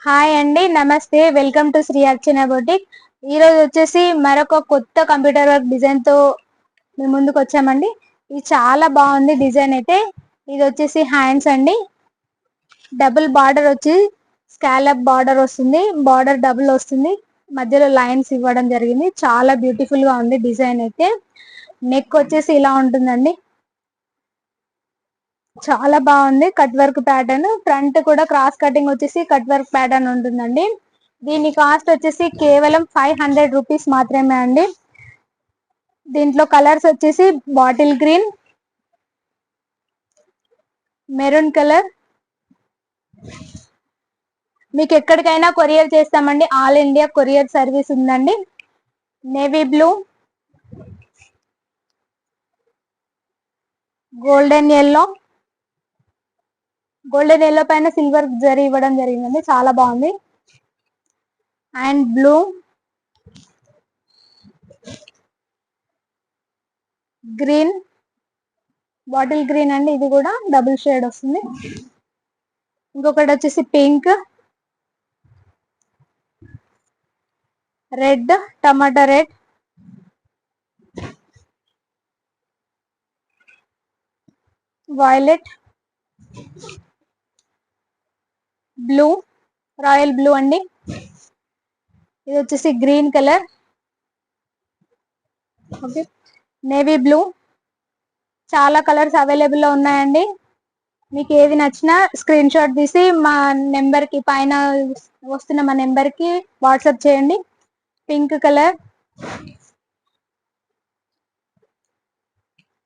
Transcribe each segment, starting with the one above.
Hi అండి, నమస్తే. Welcome to Shri Archana boutique. ఈ రోజు వచ్చేసి మరొక కొత్త కంప్యూటర్ వర్క్ డిజైన్ తో మేము ముందుకు వచ్చామండి. ఇది చాలా బాగుంది డిజైన్ అయితే. ఇది వచ్చేసి హ్యాండ్స్ అండి. డబుల్ బార్డర్ వచ్చి స్కాలప్ బార్డర్ వస్తుంది. బార్డర్ డబుల్ వస్తుంది. మధ్యలో లైన్స్ ఇవ్వడం జరిగింది. చాలా బ్యూటిఫుల్ గా ఉంది డిజైన్ అయితే. నెక్ వచ్చేసి ఇలా ఉంటుందండి. చాలా బాగుంది కట్ వర్క్ ప్యాటర్న్. ఫ్రంట్ కూడా క్రాస్ కటింగ్ వచ్చేసి కట్ వర్క్ ప్యాటర్న్ ఉంటుందండి. దీని కాస్ట్ వచ్చేసి కేవలం 500 రూపీస్ మాత్రమే అండి. దీంట్లో కలర్స్ వచ్చేసి బాటిల్ గ్రీన్, మెరూన్ కలర్. మీకు ఎక్కడికైనా కొరియర్ చేస్తామండి. ఆల్ ఇండియా కొరియర్ సర్వీస్ ఉందండి. Navy blue, golden yellow, golden yellow పైన సిల్వర్ జరీ ఇవ్వడం జరిగిందండి. చాలా బాగుంది. And blue, green, bottle green అండి. ఇది కూడా డబుల్ షేడ్ వస్తుంది. ఇంకొకటి వచ్చేసి pink, red, tomato red, violet, blue, royal blue అండి. ఇది వచ్చేసి green colour. Okay, navy blue. చాలా కలర్స్ అవైలబుల్ లో ఉన్నాయండి. మీకు ఏది నచ్చినా స్క్రీన్ షాట్ తీసి మా నెంబర్ కి, పైన వస్తున్న మా నెంబర్ కి వాట్సాప్ చేయండి. Pink colour,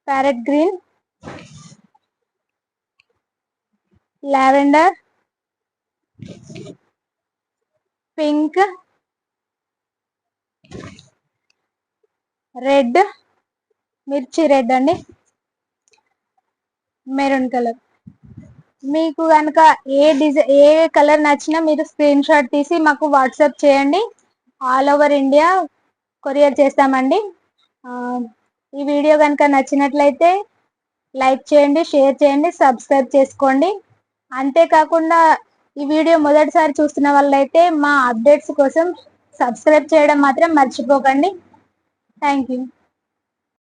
parrot green, lavender, pink, red, మిర్చి రెడ్ అండి, మెరూన్ కలర్. మీకు కనుక ఏ కలర్ నచ్చినా మీరు స్క్రీన్ షాట్ తీసి మాకు వాట్సాప్ చేయండి. ఆల్ ఓవర్ ఇండియా కొరియర్ చేస్తామండి. ఈ వీడియో కనుక నచ్చినట్లయితే లైక్ చేయండి, షేర్ చేయండి, సబ్స్క్రైబ్ చేసుకోండి. అంతేకాకుండా ఈ వీడియో మొదటిసారి చూస్తున్న వాళ్ళైతే మా అప్డేట్స్ కోసం సబ్స్క్రైబ్ చేయడం మాత్రం మర్చిపోకండి. Thank you.